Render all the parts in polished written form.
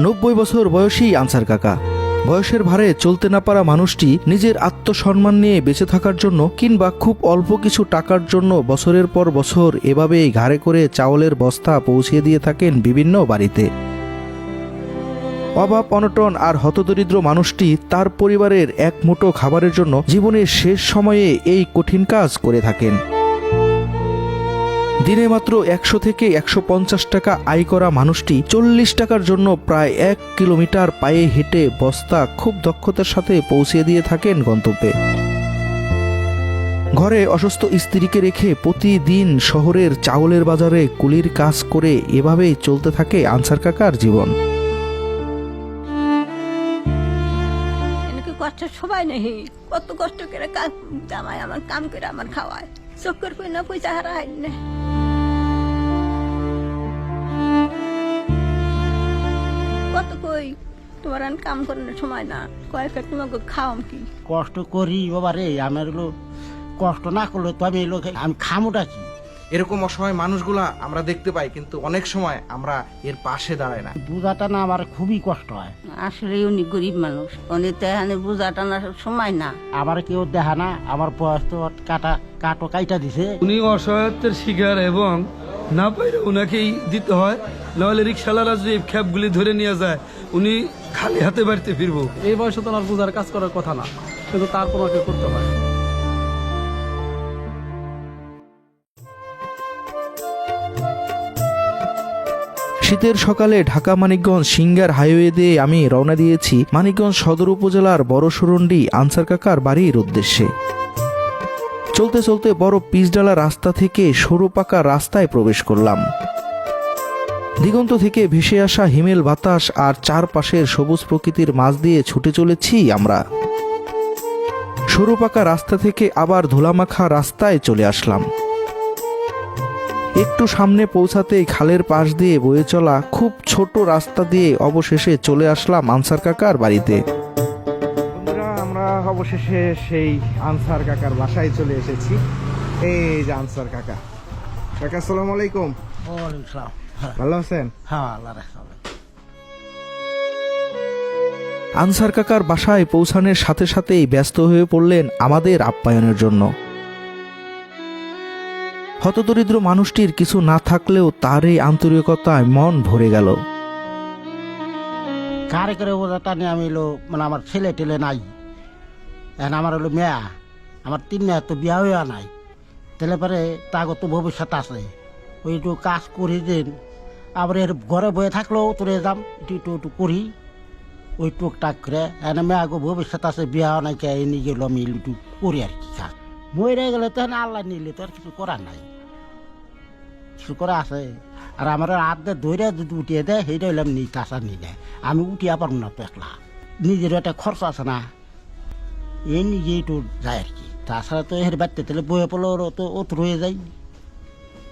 90 বছর বয়সী আনসার কাকা। বয়সের ভারে চলতে না পারা মানুষটি নিজের আত্মসম্মান নিয়ে বেঁচে থাকার জন্য কিংবা খুব অল্প কিছু টাকার জন্য বছরের পর বছর এভাবেই ঘাড়ে করে চাউলের বস্তা পৌঁছে দিয়ে থাকেন বিভিন্ন বাড়িতে। অভাব অনটন আর হতদরিদ্র মানুষটি তার পরিবারের এক মুঠো খাবারের জন্য জীবনের শেষ সময়ে এই কঠিন কাজ করে থাকেন। দিনে মাত্র 100 থেকে 150 টাকা আয় করা মানুষটি 40 টাকার জন্য প্রায় 1 কিলোমিটার পায়ে হেঁটে বস্তা খুব দক্ষতার সাথে পৌঁছে দিয়ে থাকেন গন্তব্যে। ঘরে অসুস্থ স্ত্রীকে রেখে প্রতিদিন শহরের চাউলের বাজারে কুলির কাজ করে এভাবেই চলতে থাকে আনসার কাকার জীবন। কষ্ট সবাই নেই, কত কষ্ট করে কাজ জামাই আমার কাম করে আমার খাওয়ায়, চক্কর কই না পয়সা হারা হয় না। কত কই তোমার কাম করার সময় না, কয়েক তোমাকে খাওয়াম কি কষ্ট করি বাবা রে। আমার হলো কষ্ট না করলে তো আমি আমি খামোটা কি। এরকম অসহায় মানুষগুলা আমরা দেখতে পাই, কিন্তু অনেক সময় আমরা এর পাশে দাঁড়াই না। বোঝাটা না আমার খুবই কষ্ট হয়। আসলে উনি গরিব মানুষ, উনি তো এখানে বোঝা টানার সময় না। আমার কেউ দেখা না, আমার বয়স তো কাটো কাইটা দিছে। উনি অসহায়ত্বের শিকার এবং না পাইলে উনাকেই দিতে হয়, নাহলে রিক্সাওয়ালারা যদি খ্যাপগুলি ধরে নিয়ে যায় উনি খালি হাতে বাড়িতে ফিরবো। এই বয়সে তো আর বোঝার কাজ করার কথা না, কিন্তু তারপর ওকে করতে হয়। শীতের সকালে ঢাকা মানিকগঞ্জ সিঙ্গার হাইওয়ে দিয়ে আমি রওনা দিয়েছি মানিকগঞ্জ সদর উপজেলার বড়সরন্ডি আনসার কাকার বাড়ির উদ্দেশ্যে। চলতে চলতে বড় পিচডালা রাস্তা থেকে সরু পাকা রাস্তায় প্রবেশ করলাম। দিগন্ত থেকে ভেসে আসা হিমেল বাতাস আর চারপাশের সবুজ প্রকৃতির মাঝ দিয়ে ছুটে চলেছি আমরা। সরু পাকা রাস্তা থেকে আবার ধুলামাখা রাস্তায় চলে আসলাম। একটু সামনে পৌঁছাতেই খালের পাশ দিয়ে বয়ে চলা খুব ছোট রাস্তা দিয়ে অবশেষে চলে আসলাম আনসার কাকার বাড়িতে। বন্ধুরা, আমরা অবশেষে সেই আনসার কাকার বাসায় চলে এসেছি। এই যে আনসার কাকা। কাকা আসসালামু আলাইকুম। ওয়ালাইকুম সালাম। ভালো আছেন? হ্যাঁ আল্লাহ রাখা। আনসার কাকার বাসায় পৌঁছানোর সাথে সাথেই ব্যস্ত হয়ে পড়লেন আমাদের আপ্যায়নের জন্য। হতদরিদ্র মানুষটির কিছু না থাকলেও তার এই আন্তরিকতায় মন ভরে গেল। কারে করে বোঝাটা নিয়ে আমি হলো মানে আমার ছেলে টেলে নাই, এখন আমার হলো মেয়া, আমার 3 মেয়া তো বিয়া হইয়া নাই। তাহলে পরে তাগো তো ভবিষ্যৎ আছে, ওই একটু কাজ করি দিন। আবার এর ঘরে বয়ে থাকলেও তোরে যাম একটু করি ওই টুকটাক করে। এনে মেয়াগো ভবিষ্যৎ আছে, বিয়া নাই কে নিয়ে গেলো আমি একটু করি আর কি কাজ। মরে গেলে তো আল্লাহ নিলে তো আর কিছু করার নাই, কিছু করা আছে। আর আমার হাত দিয়ে ধরে যদি উঠিয়ে দেয় সেইটা হইলাম নি তাছা নিয়ে দেয়, আমি উঠিয়া পারবো না তো একলা। নিজের একটা খরচ আছে না, এই নিজে একটু যায় আর কি। তাছাড়া তো এর বাড়তে তাহলে বয়ে পড়লে ওর তো ওত রয়ে যায়।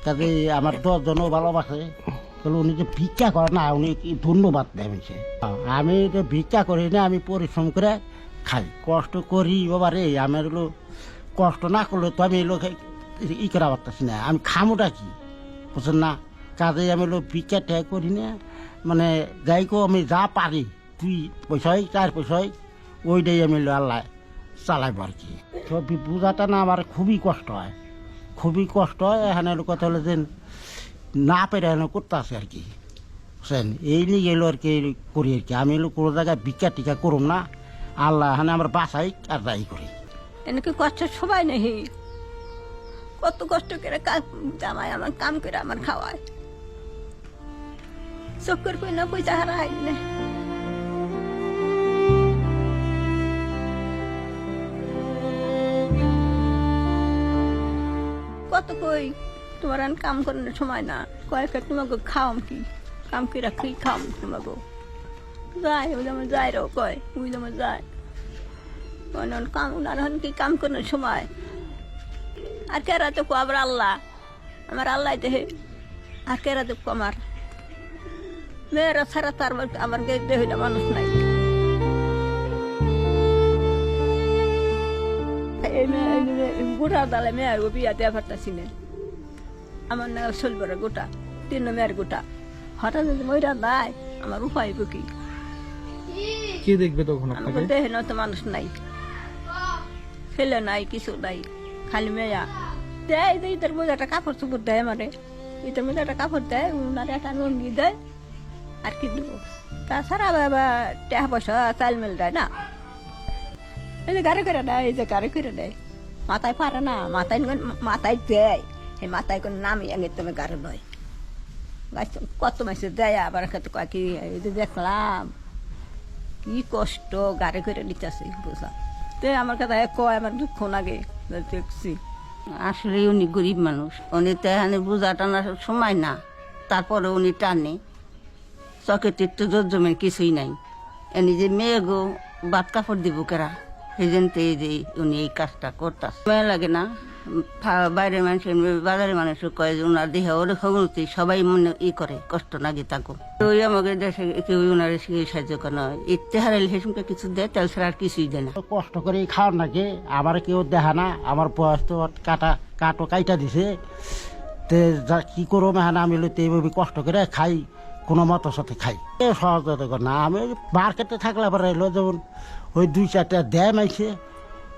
কাজে আমার 10 জনও ভালোবাসে, তাহলে উনি যে ভিক্ষা করে না, উনি ধন্যবাদ দেয়। আমি তো ভিক্ষা করি না, আমি পরিশ্রম করে খাই, কষ্ট করি বাবা রে। আমার হলো কষ্ট না করলে তো আমি এলো ই করা পারতেছি না, আমি খামোটা কি বুঝছেন না। কাজে আমি হলো ভিক্ষা ট্যাগ করি না, মানে যাই কো আমি যা পারি 2 পয়সায় 4 পয়সায় ওইটাই আমি আল্লাহ চালাইব আর কি। তো বোঝাটা না আমার খুবই কষ্ট হয়, খুবই কষ্ট হয়। এখানে কথা হলো যে না পেরে এখানে করতে আছে আর কি বুঝছেন। এই নিয়ে গেলো আর কি করি আর কি। আমি কোনো জায়গায় ভিক্ষা টিকা করুম না, আল্লাহ এখানে আমার বাসাই আর যাই করি। এনেকে কষ্ট সবাই নেই, কত কষ্ট করে কাজ জামাই আমার কাম করে আমার খাওয়ায়, চক্কর কই না পয়সা হারা হয় না। কত কই তোমার কাম করার সময় না, কয়েক তোমাকে খাওয়াম কি, কাম করে খাই খাওয়াম তোমাকে। যায় ওই যেমন যায় রে, কয় ওই যেমন যায় কাম উনার কি কাম করার সময়। আর কেরা তো আবার আল্লাহ, আমার আল্লাহ দেহে। আর কেরা তো আমার মেয়েরা ছাড়া তার আমার দেহটা মানুষ নাই। গোটা দালে মেয়ের বিয়া দেওয়া পারতাছি না, আমার না চলবে গোটা 3 মেয়ের গোটা। হঠাৎ যদি মইরা নাই আমার উপায় কি? কে দেখবে তখন আমাকে আপনাকে? দেখে না তো মানুষ নাই, ছেলে নাই, কিছু নাই, খালি মেয়া দেয় যে ইটার মধ্যে একটা কাপড় চোপড় দেয়, মানে ইটার মধ্যে একটা কাপড় দেয়, উনার একটা লঙ্গি দেয়, আর কি দেবো? তাছাড়া আবার টাকা পয়সা চাল মেল দেয় না, এই যে গাড়ি করে দেয়, এই যে গাড়ি করে দেয়, মাথায় পারে না, মাথায় দেয়, সেই মাথায় কোনো নামই আগে তুমি গাড়ি নয়, কত মাসে দেয়, আবার কত কি এই যে দেখলাম কি কষ্ট গাড়ি করে নিতেছে, বুঝলাম তো আমার কথা কয়, আমার দুঃখ লাগে দেখছি। আসলে উনি গরিব মানুষ, উনি তো এখানে বোঝা টানার সময় না, তারপরে উনি টানে, চকের তো জমের কিছুই নাই, এনে যে মেয়ে গো বাদ কাপড় দিব কেরা, সেই জন্য এই যে উনি এই কাজটা করতেছে। মেয়ে লাগে না, বাইরের মানুষের বাজারের মানুষ কয় যে ওনার দেহে ওরে খবরতি সবাই মনে করে, কষ্ট লাগে তাকে। ওই আমাদের দেশে কেউ ওনার সাহায্য করে না, ইতে হারাইলে সেসবকে কিছু দেয়, তেল ছাড়া আর কিছুই দেয় না। কষ্ট করে খাওয়ার নাকি আমার কেউ দেখা না, আমার বয়স তো কাটো কাইটা দিছে, তে যা কি করবো মেহানা, আমি লইতে এইভাবে কষ্ট করে খাই, কোনো মতো সাথে খাই, সহজতে কর না। আমি মার্কেটে থাকলে আবার এলো যেমন ওই 2-4টা দেয় মাইছে,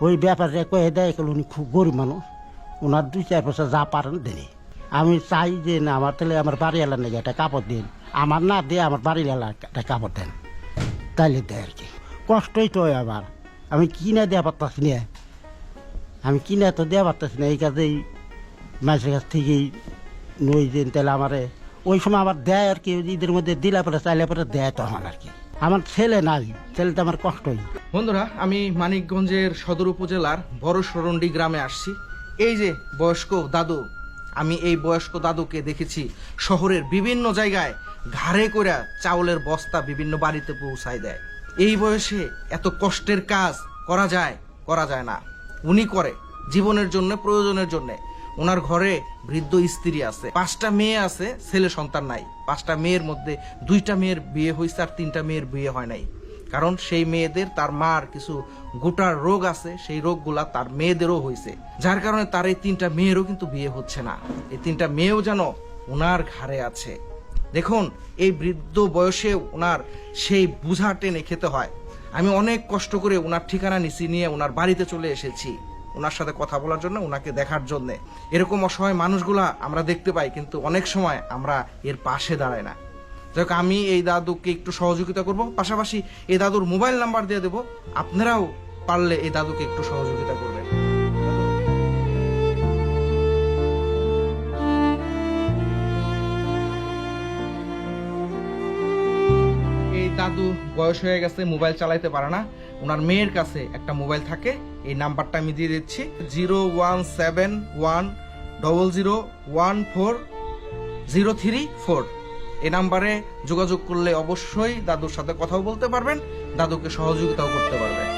ওই ব্যাপারে কয়ে দেয়, উনি খুব গরিব মানুষ, ওনার 2-4 পয়সা যা পারেন দেয়। আমি চাই যে না, আমার তাহলে আমার বাড়িওয়ালার নাকি একটা কাপড় দিন, আমার না দিয়ে আমার বাড়িওয়ালা একটা কাপড় দেন, তাইলে দেয় আর কি। কষ্টই তো আবার আমি কিনে দেওয়া পারতাছি না, আমি কিনে তো দেওয়া পারতাছি না, এই কাজেই মাছের কাছ থেকেই নই দিন, তাহলে আমারে ওই সময় আবার দেয় আর কি, ঈদের মধ্যে দিলা পরে চাইলে পরে দেয় তখন আর কি। আমার ছেলে নাই, ছেলে তো আমার কষ্টই। বন্ধুরা, আমি মানিকগঞ্জের সদর উপজেলার বড় সরন্ডি গ্রামে আসছি। এই যে বয়স্ক দাদু, আমি এই বয়স্ক দাদুকে দেখেছি শহরের বিভিন্ন জায়গায় ঘাড়ে করে চাউলের বস্তা বিভিন্ন বাড়িতে পৌঁছায় দেয়। এই বয়সে এত কষ্টের কাজ করা যায় না, উনি করে জীবনের জন্য, প্রয়োজনের জন্য। ওনার ঘরে বৃদ্ধ স্ত্রী আছে, 5টা মেয়ে আছে, ছেলে সন্তান নাই। 5টা মেয়ের মধ্যে 2টা মেয়ের বিয়ে হয়েছে আর 3টা মেয়ের বিয়ে হয় নাই, কারণ সেই মেয়েদের তার মার কিছু গোটার রোগ আছে, সেই রোগগুলা তার মেয়েদেরও হয়েছে, যার কারণে তার এই 3টা মেয়েরও কিন্তু বিয়ে হচ্ছে না। এই 3টা মেয়েও যেন ওনার ঘাড়ে আছে। দেখুন, এই বৃদ্ধ বয়সে ওনার সেই বোঝা টেনে খেতে হয়। আমি অনেক কষ্ট করে ওনার ঠিকানা নিয়ে ওনার বাড়িতে চলে এসেছি, ওনার সাথে কথা বলার জন্য, ওনাকে দেখার জন্য। এরকম অসহায় মানুষগুলা আমরা দেখতে পাই, কিন্তু অনেক সময় আমরা এর পাশে দাঁড়াই না। যাই হোক, আমি এই দাদুকে একটু সহযোগিতা করব, পাশাপাশি এই দাদুর মোবাইল নাম্বার দিয়ে দেবো, আপনারাও পারলে এই দাদুকে একটু সহযোগিতা করবেন। এই দাদু বয়স হয়ে গেছে, মোবাইল চালাইতে পারে না, ওনার মেয়ের কাছে একটা মোবাইল থাকে। এই নাম্বারটা আমি দিয়ে দিচ্ছি, 01711403034। এই নাম্বারে যোগাযোগ করলে অবশ্যই দাদুর সাথে কথাও বলতে পারবেন, দাদুকে সহযোগিতাও করতে পারবেন।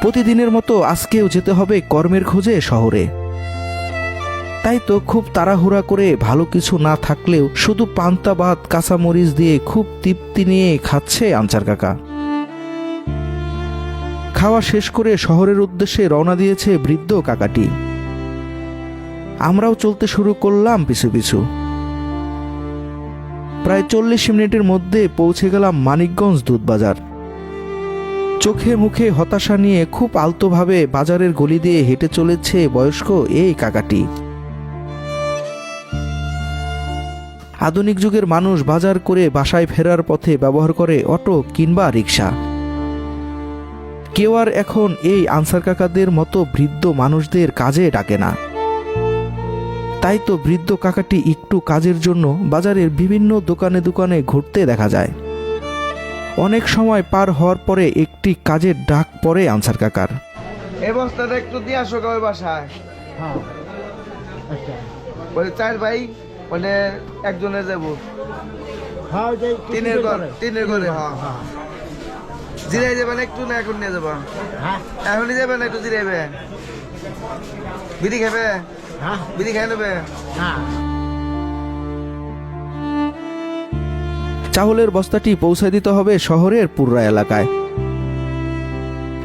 প্রতিদিনের মতো আজকেও যেতে হবে কর্মের খোঁজে শহরে। তাই তো খুব তাড়াহুড়া করে ভালো কিছু না থাকলেও শুধু পান্তা ভাত কাঁচামরিচ দিয়ে খুব তৃপ্তি নিয়ে খাচ্ছে আনসার কাকা। খাওয়া শেষ করে শহরের উদ্দেশ্যে রওনা দিয়েছে বৃদ্ধ কাকাটি। আমরাও চলতে শুরু করলাম পিছু পিছু। প্রায় 40 মিনিটের মধ্যে পৌঁছে গেলাম মানিকগঞ্জ দুধবাজার। চোখে মুখে হতাশা নিয়ে খুব আলতোভাবে বাজারের গলি দিয়ে হেঁটে চলেছে বয়স্ক এই কাকাটি। আধুনিক যুগের মানুষ বাজার করে বাসায় ফেরার পথে ব্যবহার করে অটো কিংবা রিক্সা। কেউ আর এখন এই আনসার কাকাদের মতো বৃদ্ধ মানুষদের কাজে ডাকে না। তাই তো বৃদ্ধ কাকাটি একটু কাজের জন্য বাজারের বিভিন্ন দোকানে দোকানে ঘুরতে দেখা যায়। অনেক সময় পার হওয়ার পরে একটি কাজের ডাক পড়ে আনসার কাকার। এই বস্তাটা একটু দিয়ে আসো ওই বাসায়। হ্যাঁ, আচ্ছা। বলে 4 ভাই, মানে একজনে যাবো, হ্যাঁ, ওই যে টিনের ঘরে। হ্যাঁ, জিরাই যাবেন একটু, না এখন নিয়ে যাবো? হ্যাঁ, এখনই যাবেন, একটু জিরাইবে, বিড়ি খাবে, হ্যাঁ, বিড়ি খাই নেবে। হ্যাঁ। চাউলের বস্তাটি পৌঁছে দিতে হবে শহরের পুররা এলাকায়,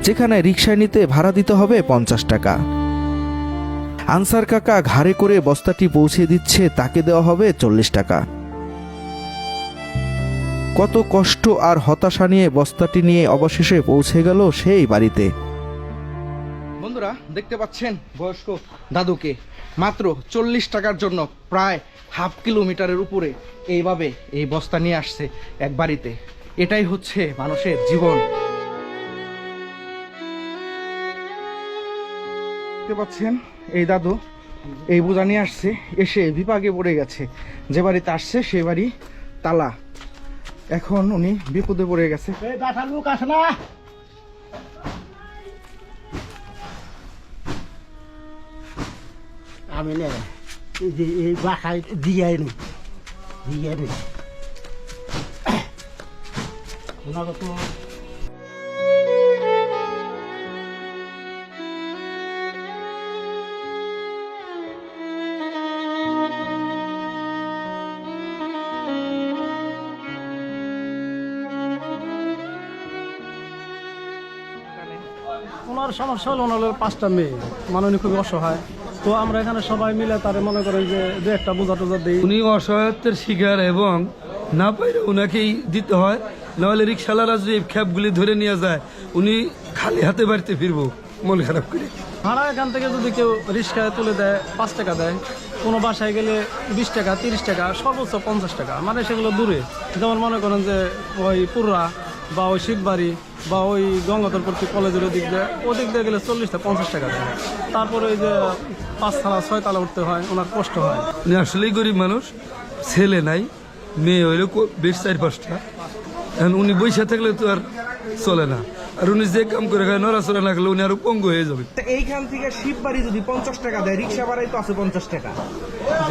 যেখানে রিকশা নিতে ভাড়া দিতে হবে 50 টাকা। আনসার কাকা ঘাড়ে করে বস্তাটি পৌঁছে দিচ্ছে, তাকে দেওয়া হবে 40 টাকা। কত কষ্ট আর হতাশা নিয়ে বস্তাটি নিয়ে অবশেষে পৌঁছে গেল সেই বাড়িতে। বন্ধুরা দেখতে পাচ্ছেন বয়স্ক দাদুকে মাত্র 40 টাকার জন্য প্রায় হাফ কিলোমিটারের উপরে এইভাবে এই বস্তা নিয়ে আসছে এক বাড়িতে। এটাই হচ্ছে মানুষের জীবন। দেখতে পাচ্ছেন এই দাদু এই বোঝা নিয়ে আসছে, এসে বিপাকে পড়ে গেছে। যে বাড়িতে আসছে সেই বাড়ি তালা, এখন উনি বিপদে পড়ে গেছে। লোক আসে না, আমি নে এই যে এই বাসায় দিয়ে নি ওনাকে তো ওনার সমস্যা হলো ওনার 5টা মেয়ে, মানে উনি খুবই অসহায়। তো আমরা এখানে সবাই মিলে তারে মনে করেন যে দু একটা বোঝা টোজা দিই। উনি অসহায়ত্বের শিকার এবং না পাইলে ওনাকেই দিতে হয়, নাহলে রিক্সাওয়ালারা যে খ্যাপগুলি ধরে নিয়ে যায় উনি খালি হাতে বাড়িতে ফিরবো মন খারাপ করে। ভাড়া এখান থেকে যদি কেউ রিক্সায় তুলে দেয় 5 টাকা দেয়, কোনো বাসায় গেলে 20 টাকা 30 টাকা, সর্বোচ্চ 50 টাকা, মানে সেগুলো দূরে। যেমন মনে করেন যে ওই পুরা বা ওই শিববাড়ি বা ওই গঙ্গাধর প্রতি কলেজের ওদিক দিয়ে গেলে 40-50 টাকা দেয়। তারপরে ওই যে 5 তালা 6 তালা উঠতে হয়, ওনার কষ্ট হয়। উনি আসলেই গরিব মানুষ, ছেলে নাই, মেয়ে হইলে বেশ 4-5টা। এখন উনি বৈশা থাকলে তো আর চলে না, আর উনি যে কাম করে খায় নড়াচড়া না গেলে উনি আরো পঙ্গু হয়ে যাবে। এইখান থেকে শিববাড়ি যদি 50 টাকা দেয়, রিক্সা ভাড়াই তো আছে 50 টাকা,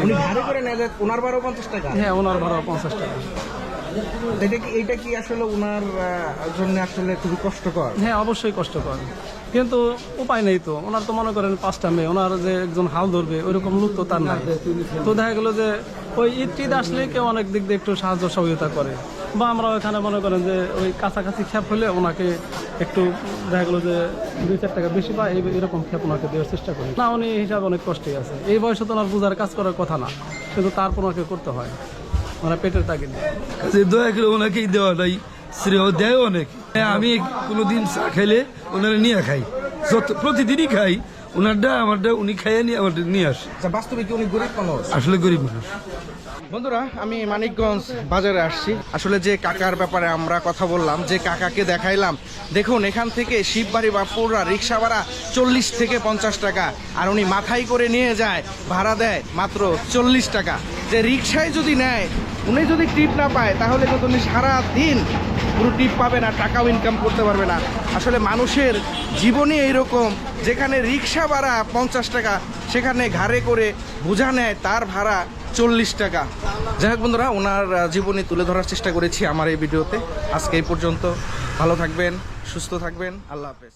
উনি ভাড়া করে নেয়, ওনার ভাড়াও 50 টাকা। হ্যাঁ, ওনার ভাড়া 50 টাকা। এটা কি আসলে ওনার জন্য আসলে খুবই কষ্টকর? হ্যাঁ, অবশ্যই কষ্টকর, কিন্তু উপায় নেই তো। ওনার তো মনে করেন 5টা মেয়ে, ওনার যে একজন হাল ধরবে ওইরকম লোক তো তার নাই। তো দেখা গেলো যে ওই ঈদ আসলে কেউ অনেক দিক দিয়ে একটু সাহায্য সহযোগিতা করে, বা আমরা ওখানে মনে করেন যে ওই কাছাকাছি খ্যাপ হলে ওনাকে একটু দেখা গেলো যে 2-4 টাকা বেশি পায়, এরকম খ্যাপ ওনাকে দেওয়ার চেষ্টা করি। না, উনি হিসাবে অনেক কষ্টই আছে। এই বয়সে তো ওনার বোঝার কাজ করার কথা না, কিন্তু তারপর ওনাকে করতে হয়, মানে পেটের তাগিদ। কাজে দয়া করে ওনাকেই দেওয়াটাই শ্রেয় দেয় অনেক। আমি কোনোদিন চা খাইলে ওনারা নিয়ে খাই, প্রতিদিনই খাই ওনারটা আমারটা, উনি খাইয়ে নিয়ে আমারটা নিয়ে আসে। বাস্তবে কি উনি গরিব মানুষ? আসলে গরিব মানুষ। বন্ধুরা, আমি মানিকগঞ্জ বাজারে আসছি। আসলে যে কাকার ব্যাপারে আমরা কথা বললাম, যে কাকাকে দেখাইলাম, দেখুন এখান থেকে শিববাড়ি বা পুরা রিক্সা ভাড়া 40 থেকে 50 টাকা, আর উনি মাথায় করে নিয়ে যায়, ভাড়া দেয় মাত্র 40 টাকা। যে রিক্সায় যদি নেয়, উনি যদি টিপ না পায়, তাহলে কিন্তু উনি সারাদিন পুরো টিপ পাবে না, টাকাও ইনকাম করতে পারবে না। আসলে মানুষের জীবনই এইরকম, যেখানে রিক্সা ভাড়া 50 টাকা, সেখানে ঘাড়ে করে বোঝা নেয়, তার ভাড়া 40 টাকা। যাই হোক বন্ধুরা, ওনার জীবনী তুলে ধরার চেষ্টা করেছি আমার এই ভিডিওতে। আজকে এই পর্যন্ত। ভালো থাকবেন, সুস্থ থাকবেন, আল্লাহ হাফেজ।